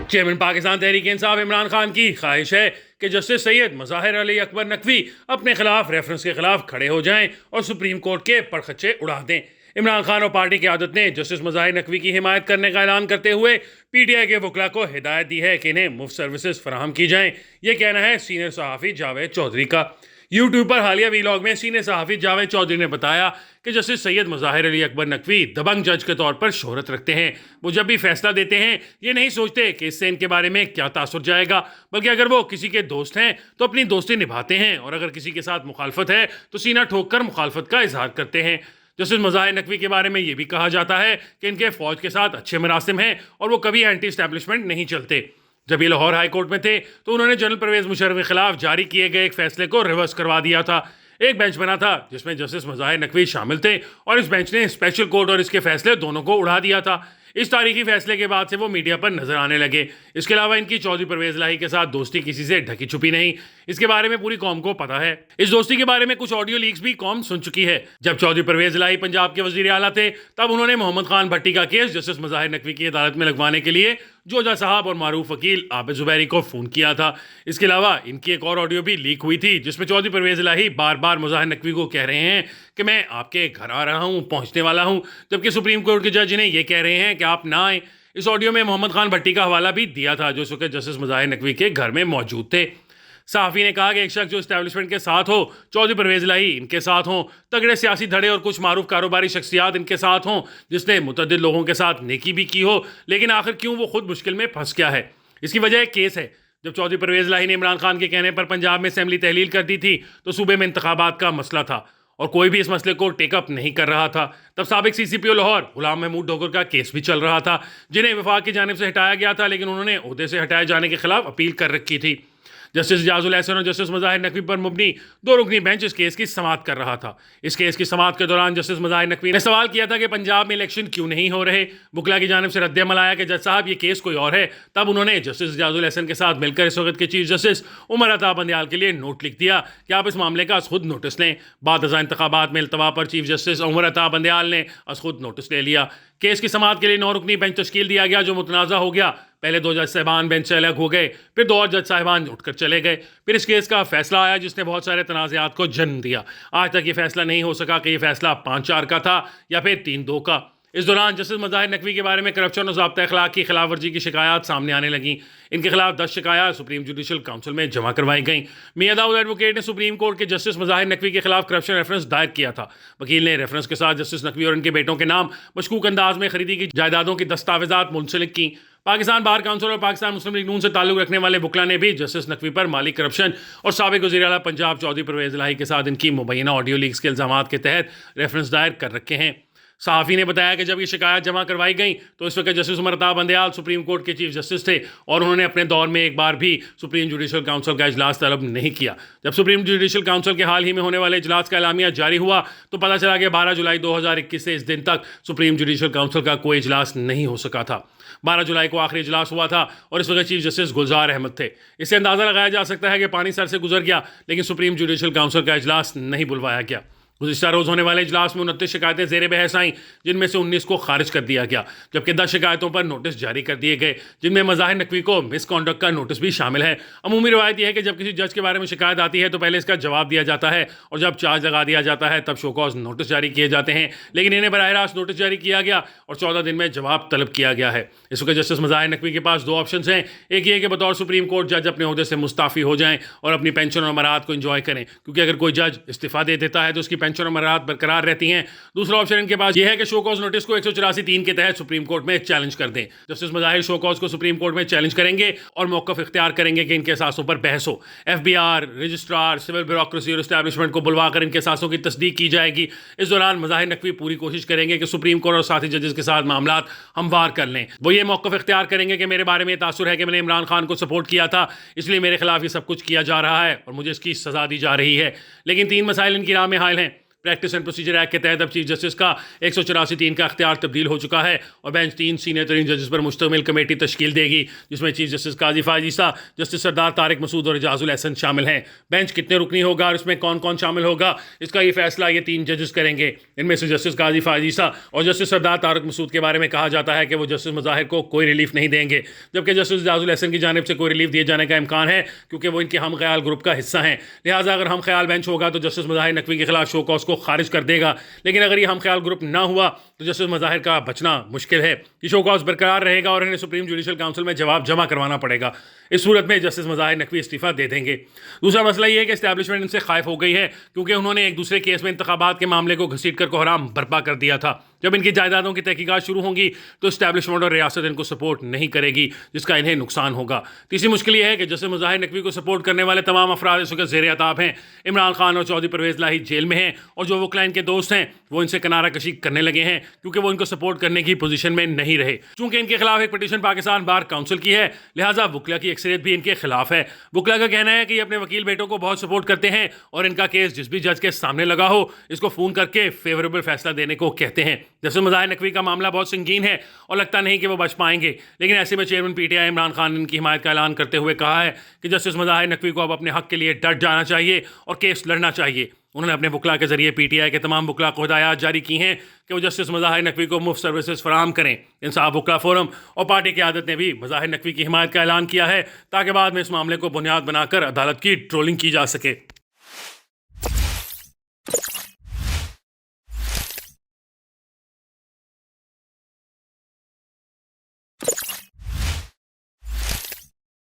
Chairman Pakistan Tehreek Insaf Imran Khan की ख्वाहिश है कि जस्टिस सैयद मज़ाहिर अली अकबर नकवी अपने खिलाफ रेफरेंस के खिलाफ खड़े हो जाएं और सुप्रीम कोर्ट के परखच्चे उड़ा दें। इमरान खान और पार्टी की आदत ने जस्टिस मज़ाहिर नकवी की हिमायत करने का ऐलान करते हुए पीटीआई के वकला को हिदायत दी है कि इन्हें मुफ्त सर्विसेज फराहम की जाएं। यह कहना है सीनियर सहाफ़ी जावेद चौधरी का। यूट्यूब पर हालिया वीलॉग में सीनियर सहाफ़ी जावेद चौधरी ने बताया कि जस्टिस सैयद मज़ाहिर अली अकबर नकवी दबंग जज के तौर पर शोहरत रखते हैं। वो जब भी फैसला देते हैं ये नहीं सोचते कि इससे इनके बारे में क्या तासुर जाएगा, बल्कि अगर वो किसी के दोस्त हैं तो अपनी दोस्ती निभाते हैं और अगर किसी के साथ मुखालफत है तो सीना ठोक कर मुखालफत का इजहार करते हैं। जस्टिस मज़ाहिर नकवी के बारे में ये भी कहा जाता है कि इनके फ़ौज के साथ अच्छे मरासिम हैं और वो कभी एंटी इस्टेब्लिशमेंट नहीं चलते। जब ये लाहौर हाई कोर्ट में थे तो उन्होंने जनरल परवेज़ मुशर्रफ के खिलाफ जारी किए गए एक फैसले को रिवर्स करवा दिया था। एक बेंच बना था जिसमें जस्टिस मज़ाहिर नकवी शामिल थे और इस बेंच ने स्पेशल कोर्ट और इसके फैसले दोनों को उड़ा दिया था। इस तारीखी फैसले के बाद से वो मीडिया पर नजर आने लगे। इसके अलावा इनकी चौधरी परवेज इलाही के साथ दोस्ती किसी से ढकी छुपी नहीं, इसके बारे में पूरी कौम को पता है। इस दोस्ती के बारे में कुछ ऑडियो लीक्स भी कौम सुन चुकी है। जब चौधरी परवेज इलाही पंजाब के वजीर आला थे तब उन्होंने मोहम्मद खान भट्टी का केस जस्टिस मज़ाहिर नकवी की अदालत में लगवाने के लिए जोजा साहब और मारूफ वकील आबिद जुबैरी को फ़ोन किया था। इसके अलावा इनकी एक और ऑडियो भी लीक हुई थी जिसमें चौधरी परवेज इलाही बार बार मज़ाहिर नकवी को कह रहे हैं कि मैं आपके घर आ रहा हूँ, पहुँचने वाला हूँ, जबकि सुप्रीम कोर्ट के जज इन्हें यह कह रहे हैं कि आप ना आए। इस ऑडियो में मोहम्मद खान भट्टी का हवाला भी दिया था जो इस वक्त जस्टिस मज़ाहिर नकवी के घर में मौजूद थे। सहाफ़ी ने कहा कि एक शख्स जो इस्टेब्लिशमेंट के साथ हो, चौधरी परवेज इलाही इनके साथ हों, तगड़े सियासी धड़े और कुछ मारूफ कारोबारी शख्सियात इनके साथ हों, जिसने मुतअद्दिद लोगों के साथ नेकी भी की हो, लेकिन आखिर क्यों वो खुद मुश्किल में फंस गया है। इसकी वजह एक केस है। जब चौधरी परवेज इलाही ने इमरान खान के कहने पर पंजाब में असेंबली तहलील कर दी थी तो सूबे में इंतखाबात का मसला था और कोई भी इस मसले को टेकअप नहीं कर रहा था। तब साबिक CCPO लाहौर गुलाम महमूद डोगर का केस भी चल रहा था, जिन्हें वफाक की जानिब से हटाया गया था, लेकिन उन्होंने ओहदे से हटाए जाने के खिलाफ अपील कर रखी थी। जस्टिस इजाजुल एहसन और जस्टिस मज़ाहिर नकवी पर मुबनी दो रुकनी बेंच इस केस की समाअत कर रहा था। इस केस की समाअत के दौरान जस्टिस मज़ाहिर नकवी ने सवाल किया था कि पंजाब में इलेक्शन क्यों नहीं हो रहे। वकला की जानिब से रद्द-ए-अमल आया कि जज साहब ये केस कोई और है। तब उन्होंने जस्टिस इजाजुल एहसन के साथ मिलकर इस वक्त के चीफ जस्टिस उमर अता बंदयाल के लिए नोट लिख दिया कि आप इस मामले का खुद नोटिस लें। बाद इंतखाबात में इल्तवा पर चीफ जस्टिस उमर अता बंदयाल ने खुद नोटिस ले लिया। केस की समाअत के लिए 9 रुकनी बेंच तश्कील दिया गया जो मुतनाज़ा हो गया। पहले 2 जज साहिबान बेंच से अलग हो गए, फिर 2 और जज साहिबान उठकर चले गए। फिर इस केस का फैसला आया जिसने बहुत सारे तनाज़ात को जन्म दिया। आज तक ये फैसला नहीं हो सका कि ये फैसला 5-4 का था या फिर 3-2 का। इस दौरान जस्टिस मज़ाहिर नकवी के बारे में करप्शन और ज़ाब्ता अखलाक की खिलाफ वर्जी की शिकायत सामने आने लगी। इनके खिलाफ 10 शिकायत सुप्रीम जुडिशल काउंसिल में जमा करवाई गई। मियां दाऊद एडवोकेट ने सुप्रीम कोर्ट के जस्टिस मज़ाहिर नकवी के खिलाफ करप्शन रेफरेंस दायर किया था। वकील ने रेफरेंस के साथ जस्टिस नकवी और इनके बेटों के नाम मशकूक अंदाज में खरीदी की जायदादों की दस्तावेजात मुंसलिक की। पाकिस्तान बार काउंसिल और पाकिस्तान मुस्लिम लीग नून से ताल्लुक रखने वाले वकला ने भी जस्टिस नकवी पर माली करप्शन और साबिक वज़ीर आला पंजाब चौधरी परवेज इलाही के साथ इनकी मुबैना ऑडियो लीक्स के इल्ज़ामात के तहत रेफरेंस दायर कर रखे हैं। सहाफ़ी ने बताया कि जब ये शिकायत जमा करवाई गई तो इस वक्त justice Umar Ata Bandial supreme court के चीफ जस्टिस थे और उन्होंने अपने दौर में एक बार भी सुप्रीम जुडिशल काउंसिल का इजलास तलब नहीं किया। जब सुप्रीम जुडिशल काउंसिल के हाल ही में होने वाले इजलास का एलामिया जारी हुआ तो पता चला कि 12 जुलाई 2021 से इस दिन तक सुप्रीम जुडिशल काउंसिल का कोई इजलास नहीं हो सका था। 12 जुलाई को आखिरी इजलास हुआ था और इस वक्त चीफ जस्टिस गुलजार अहमद थे। इससे अंदाज़ा लगाया जा सकता है कि पानी सर से गुजर गया, लेकिन सुप्रीम जुडिशल काउंसिल का इजलास नहीं बुलवाया गया। गुज़िश्ता रोज़ होने वाले इजलास में 29 शिकायतें ज़ेर बहस आईं, जिनमें से 19 को खारिज कर दिया गया, जबकि 10 शिकायतों पर नोटिस जारी कर दिए गए, जिनमें मज़ाहिर नकवी को मिसकॉन्डक्ट का नोटिस भी शामिल है। अमूमी रवायत यह है कि जब किसी जज के बारे में शिकायत आती है तो पहले इसका जवाब दिया जाता है और जब चार्ज लगा दिया जाता है तब शो कॉज नोटिस जारी किए जाते हैं, लेकिन इन्हें बराह रास्त नोटिस जारी किया गया और 14 दिन में जवाब तलब किया गया है। इस वक्त जस्टिस मज़ाहिर नकवी के पास 2 ऑप्शन हैं। एक ये कि बतौर सुप्रीम कोर्ट जज अपने ओहदे से मुस्ताफ़ी हो जाएं और अपनी पेंशन और मराहत को इंजॉय करें, क्योंकि अगर कोई जज इस्तीफ़ा दे देता है तो उसकी पेंशन और मराहत बरकरार रहती हैं। दूसरा ऑप्शन इनके पास यह है कि शो कॉज नोटिस को 184(3) के तहत सुप्रीम कोर्ट में चैलेंज कर दें। जस्टिस मज़ाहिर शो कॉज को सुप्रीम कोर्ट में चैलेंज करेंगे और मौक़िफ़ इख्तियार करेंगे कि इनके असासों पर बहस हो। FBR, रजिस्ट्रार, सिविल ब्यूरोक्रेसी और इस्टेब्लिशमेंट को बुलवाकर इनके असासों की तस्दीक की जाएगी। इस दौरान मज़ाहिर नकवी पूरी कोशिश करेंगे कि सुप्रीम कोर्ट और साथी जजेस के साथ मामलात हमवार कर लें। वो ये मौक़िफ़ इख्तियार करेंगे कि मेरे बारे में तासुर है कि मैंने इमरान खान को सपोर्ट किया था, इसलिए मेरे खिलाफ ये सब कुछ किया जा रहा है और मुझे इसकी सज़ा दी जा रही है। लेकिन 3 मसाइल इनकी राह में हायल हैं। प्रैक्टिस एंड प्रोसीजर एक्ट के तहत अब चीफ जस्टिस का 184(3) का अख्तियार तब्दील हो चुका है और बेंच 3 सीनियर तरीन जजेस पर मुश्तमिल कमेटी तश्कील देगी, जिसमें चीफ जस्टिस काजी फायज ईसा, जस्टिस सरदार तारिक मसूद और एजाजुल एहसन शामिल हैं। बेंच कितने रुकनी होगा और इसमें कौन कौन शामिल होगा, इसका ये फैसला ये 3 जजेस करेंगे। इनमें से जस्टिस काजी फायज ईसा और जस्टिस सरदार तारिक मसूद के बारे में कहा जाता है कि वो जस्टिस मज़ाहिर को कोई रिलीफ नहीं देंगे, जबकि जस्टिस एजाजुल एहसन की जानिब से कोई रिलीफ दिए जाने का इम्कान है क्योंकि वो इनके हम ख्याल ग्रुप का हिस्सा हैं। लिहाजा अगर हम ख्याल बेंच होगा तो जस्टिस मज़ाहिर नकवी के खिलाफ शो कॉज को खारिज कर देगा, लेकिन अगर ये हम ख्याल ग्रुप ना हुआ तो जस्टिस मज़ाहिर का बचना मुश्किल है। ये शो कॉज बरकरार रहेगा और इन्हें सुप्रीम जुडिशल काउंसिल में जवाब जमा करवाना पड़ेगा। इस सूरत में जस्टिस मज़ाहिर नकवी इस्तीफा दे देंगे। दूसरा मसला ये है कि एस्टैब्लिशमेंट इनसे खाइफ हो गई है क्योंकि उन्होंने एक दूसरे केस में इंतखाबात के मामले को घसीट कर कोहराम बर्पा कर दिया था। जब इनकी जायदादों की तहकीकात शुरू होंगी तो एस्टैब्लिशमेंट और रियासत इनको सपोर्ट नहीं करेगी, जिसका इन्हें नुकसान होगा। तीसरी मुश्किल यह है कि जस्टिस मज़ाहिर नकवी को सपोर्ट करने वाले तमाम अफराद इस वक्त ज़ेर अताब हैं। इमरान खान और चौधरी परवेज़ लाही जेल में हैं और जो वकला इनके दोस्त हैं वो इनसे किनारा कशी करने लगे हैं क्योंकि वो इनको सपोर्ट करने की पोजीशन में नहीं रहे। चूंकि इनके खिलाफ एक पिटीशन पाकिस्तान बार काउंसिल की है, लिहाजा वकला की अक्सरियत भी इनके खिलाफ है। वकला का कहना है कि ये अपने वकील बेटों को बहुत सपोर्ट करते हैं और इनका केस जिस भी जज के सामने लगा हो इसको फ़ोन करके फेवरेबल फैसला देने को कहते हैं। जस्टिस मज़ाहिर नकवी का मामला बहुत संगीन है और लगता नहीं कि वो बच पाएंगे, लेकिन ऐसे में चेयरमैन पीटीआई इमरान खान ने इनकी हिमायत का ऐलान करते हुए कहा है कि जस्टिस मज़ाहिर नकवी को अब अपने हक के लिए डट जाना चाहिए और केस लड़ना चाहिए। उन्होंने अपने वकला के जरिए पीटीआई के तमाम वकला को हिदायत जारी की हैं कि वो जस्टिस मज़ाहिर नकवी को मुफ्त सर्विसेज फराहम करें। इंसाफ वकला फोरम और पार्टी की आदत ने भी मज़ाहिर नकवी की हिमायत का ऐलान किया है ताकि बाद में इस मामले को बुनियाद बनाकर अदालत की ट्रोलिंग की जा सके।